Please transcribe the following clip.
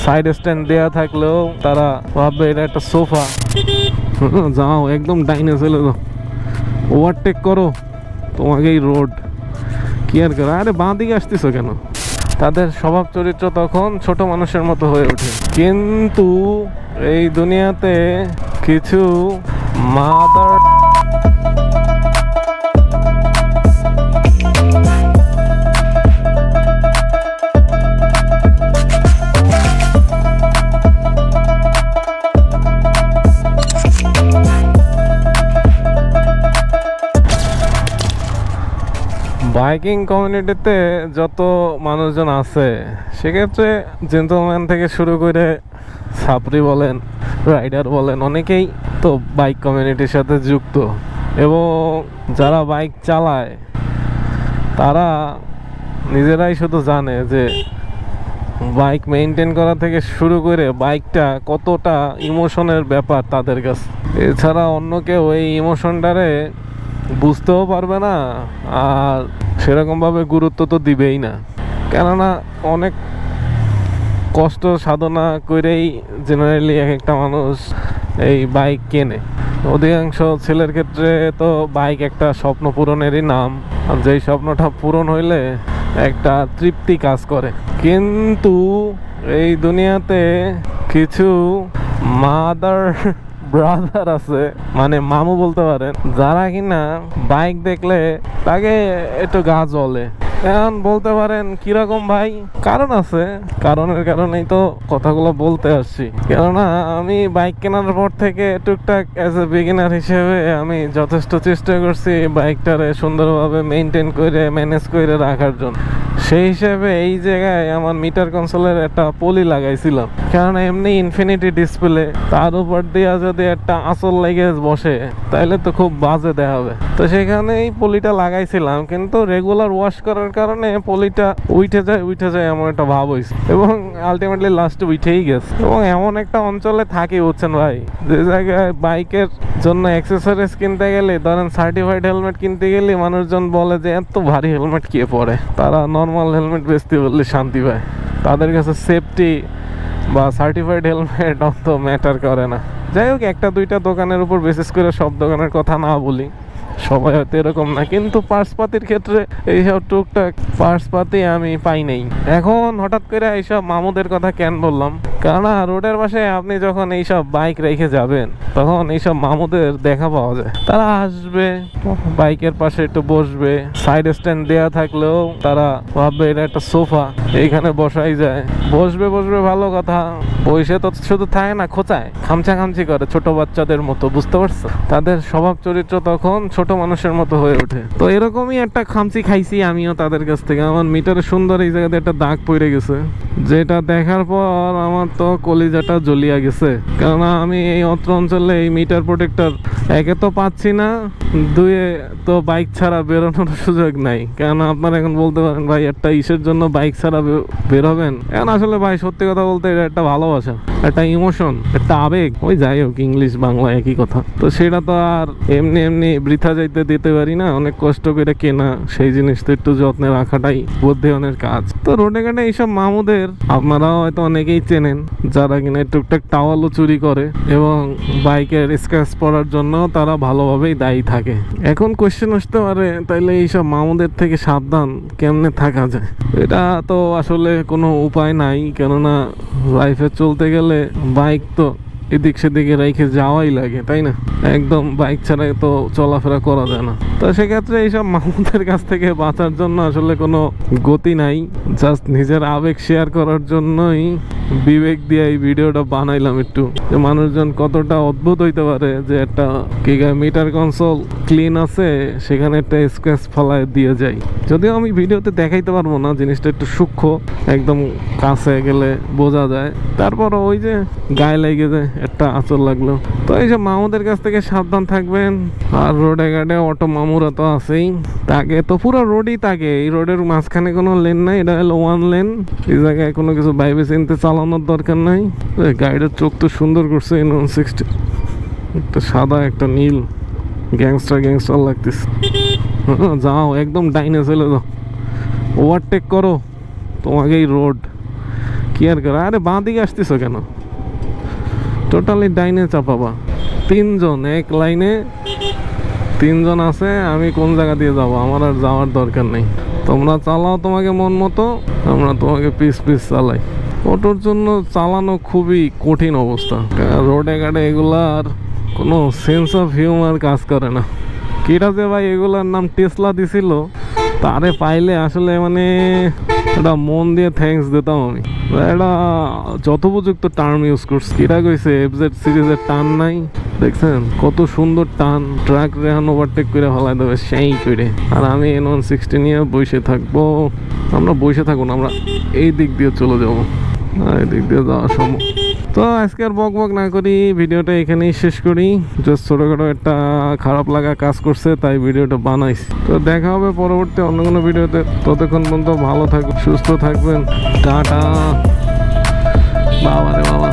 Side stand দেয়া থাকলেও তারা ভাববে এটা একটা সোফা। যাও একদম ডাইনে চলে যাও, ওভারটেক করো, তোমাকেই রোড। কি আর করো, আরে বাঁ দিকে আসতেছো কেন? তাদের স্বভাব চরিত্র তখন ছোট মানুষের মতো হয়ে ওঠে। কিন্তু এই দুনিয়াতে কিছু মাদার বাইকিং কমিউনিটিতে যত মানুষজন আছে সেক্ষেত্রে জেন্টলম্যান থেকে শুরু করে ছাপরি বলেন, রাইডার বলেন, অনেকেই তো বাইক কমিউনিটির সাথে যুক্ত। এবং যারা বাইক চালায় তারা নিজেরাই শুধু জানে যে বাইক মেনটেন করা থেকে শুরু করে বাইকটা কতটা ইমোশনের ব্যাপার তাদের কাছে। এছাড়া অন্য কেউ এই ইমোশনটারে বুঝতেও পারবে না, আর সেরকমভাবে গুরুত্ব তো দিবেই না। কেননা অনেক কষ্ট সাধনা করেই জেনারেলি এক একটা মানুষ এই বাইক কেনে। অধিকাংশ ছেলের ক্ষেত্রে তো বাইক একটা স্বপ্ন পূরণেরই নাম, আর যেই স্বপ্নটা পূরণ হইলে একটা তৃপ্তি কাজ করে। কিন্তু এই দুনিয়াতে কিছু মাদার ব্রাদার আছে, মানে মামু বলতে পারেন, যারা কিনা বাইক দেখলে তাকে একটু গা জ্বলে। এখন বলতে পারেন কিরকম ভাই? কারণ আছে, কারণের কারণেই তো কথাগুলো বলতে আসছি। কেননা আমি বাইক কেনার পর থেকে টুকটাক অ্যাজ এ বিগিনার হিসেবে আমি যথেষ্ট চেষ্টা করছি বাইকটারে সুন্দরভাবে মেনটেন করে ম্যানেজ করে রাখার জন্য। সেই হিসেবে এই জায়গায় আমার মিটার কনসোলের একটা পলি লাগাইছিলাম, কারণ এমনি ইনফিনিটি ডিসপ্লে, তার উপর দিয়ে যদি একটা আঁচল লেগে বসে তাহলে তো খুব বাজে দেখাবে। তো সেখানে এই পলিটা লাগাইছিলাম, কিন্তু রেগুলার ওয়াশ করার কারণে পলিটা উঠে যায় এমন একটা ভাব হয়েছে, এবং আলটিমেটলি লাস্টে উঠেই গেছে। এবং এমন একটা অঞ্চলে থাকি বুঝছেন ভাই, যে জায়গায় বাইকের জন্য অ্যাক্সেসরিজ কিনতে গেলে, ধরেন সার্টিফাইড হেলমেট কিনতে গেলে মানুষজন বলে যে এত ভারী হেলমেট কে পরে, তারা নর্মাল হেলমেট বেচতে বললে শান্তি পায়। তাদের কাছে সেফটি বা সার্টিফাইড হেলমেট অত ম্যাটার করে না। যাই হোক, একটা দুইটা দোকানের উপর বিশেষ করে সব দোকানের কথা না বলি, সবাই হয়তো এরকম না, কিন্তু পার্সপাতির ক্ষেত্রে এইসব টুকটাক পার্সপাতি আমি পাই নাই। এখন হঠাৎ করে এইসব মামুদের কথা কেন বললাম? কেননা রোডের পাশে আপনি যখন এইসব বাইক রেখে যাবেন তখন এইসব মামুদের দেখা পাওয়া যায়। তারা আসবে, বাইকের পাশে একটু বসবে, সাইড স্ট্যান্ড দেয়া থাকলেও তারা ভাববে এটা একটা সোফা, এইখানে বসাই যায়। বসবে ভালো কথা, বসে তো শুধু থাকে না, খোঁচায়, খামচি করে ছোট বাচ্চাদের মতো, বুঝতে পারছো? তাদের স্বভাব চরিত্র তখন ছোট মানুষের মতো হয়ে ওঠে। তো এরকমই একটা খামচি খাইছি আমিও তাদের কাছ থেকে। আমার মিটারে সুন্দর এই জায়গাতে একটা দাগ পড়ে গেছে, যেটা দেখার পর আমার তো কলিজাটা জ্বলিয়া গেছে। কেননা আমি এই অত্র অঞ্চলে এই মিটার প্রোটেক্টর একে তো পাচ্ছি না, দুয়ে তো বাইক ছাড়া বেরোনোর সুযোগ নাই। কেননা আপনারা এখন বলতে পারেন ভাই একটা ইসের জন্য বাইক ছাড়া বেরোবেন? এখন আসলে ভাই সত্যি কথা বলতে এটা একটা ভালোবাসা, একটা ইমোশন, একটা আবেগ। ওই যাই হোক, ইংলিশ বাংলা একই কথা। তো সেটা তো আর এমনি বৃথা যাইতে দিতে পারি না। অনেক কষ্ট করে কেনা সেই জিনিসটা একটু যত্নে রাখাটাই বুদ্ধিমানের কাজ। তো রোডে ঘাটে এইসব মামুদের আপনারাও হয়তো অনেকেই চেনেন, যারা কিনা টুকটাক টাওয়ালও চুরি করে এবং বাইকের স্ক্র্যাচ পড়ার জন্য তারা ভালোভাবেই দায়ী থাকে। এখন কোয়েশ্চেন আসতে পারে, তাইলে এইসব মামুদের থেকে সাবধান কেমনে থাকা যায়? এটা তো আসলে কোনো উপায় নাই, কেননা লাইফে চলতে গেলে বাইক তো এদিক সেদিকে রেখে যাওয়াই লাগে, তাই না? একদম বাইক ছাড়া তো চলাফেরা করা যায় না। তো সেক্ষেত্রে এইসব মামুদের কাছ থেকে বাঁচার জন্য আসলে কোনো গতি নাই। জাস্ট নিজের আবেগ শেয়ার করার জন্যই বিবেক দিয়ে এই ভিডিওটা বানাইলাম, একটু যে মানুষজন কতটা অদ্ভুত হইতে পারে যে একটা মিটার কনসোল ক্লিন আছে সেখানে একটা স্ক্র্যাচ ফলায় দিয়ে যায়। যদিও আমি ভিডিওতে দেখাইতে পারবো না, জিনিসটা একটু সূক্ষ্ম, একদম কাছে গেলে বোঝা যায়। তারপর ওই যে গায়ে লেগে যায়, একটা আঁচড় লাগলো। তো এইসব মামুদের কাছ থেকে সাবধান থাকবেন। আর রোডে ঘাটে অটো মামুরা তো আছেই, তাকে তো পুরো রোডই তাকে, এই রোডের মাঝখানে কোনো লেন নাই, এটা হলো ওয়ান লেন। এই জায়গায় কোনো কিছু ভাইবে চিনতে চালানোর দরকার নাই। গাড়িটার চোখ তো সুন্দর করছে, 160 একটা সাদা একটা নীল, গ্যাংস্টার লাগতেছে। যাও একদম ডাইনে চলে যাও, ওভারটেক করো, তোমাকেই রোড। কি কেয়ার করে। আরে বাঁ দিকে আসতেছো কেন? টোটালি ডাইনে চাপাবা। 3 জন এক লাইনে, 3 জন আছে। আমি কোন জায়গা দিয়ে যাব? আমার আর যাওয়ার দরকার নেই। তোমরা চালাও তোমাকে মন মতো, আমরা তোমাকে পিস পিস চালাই। অটোর জন্য চালানো খুবই কঠিন অবস্থা। রোডে ঘাটে এগুলার কোনো সেন্স অফ হিউমার কাজ করে না। কিরা যে ভাই এগুলার নাম টেসলা দিছিল, তারে পাইলে আসলে মানে এটা মন দিয়ে থ্যাঙ্কস দিতাম আমি। এটা যথোপযুক্ত টার্ম ইউজ করছি। কিরা কইছে এফজেড সিরিজের টান নাই, দেখছেন কত সুন্দর টান, ট্রাক রেহান ওভারটেক করে ফেলাই দেবে সেই করে। আর আমি N160 নিয়ে বসে থাকবো। আমরা বসে থাকুন, আমরা এই দিক দিয়ে চলে যাবো, এই দিক দিয়ে যাওয়া সম্ভব। তো আজকে আর বক বক না করি, ভিডিওটা এখানেই শেষ করি। জাস্ট ছোটোখাটো একটা খারাপ লাগা কাজ করছে, তাই ভিডিওটা বানাইছি। তো দেখা হবে পরবর্তী অন্য কোনো ভিডিওতে। ততক্ষণ পর্যন্ত ভালো থাকবেন, সুস্থ থাকবেন। টাটা। বাবা রে বাবা।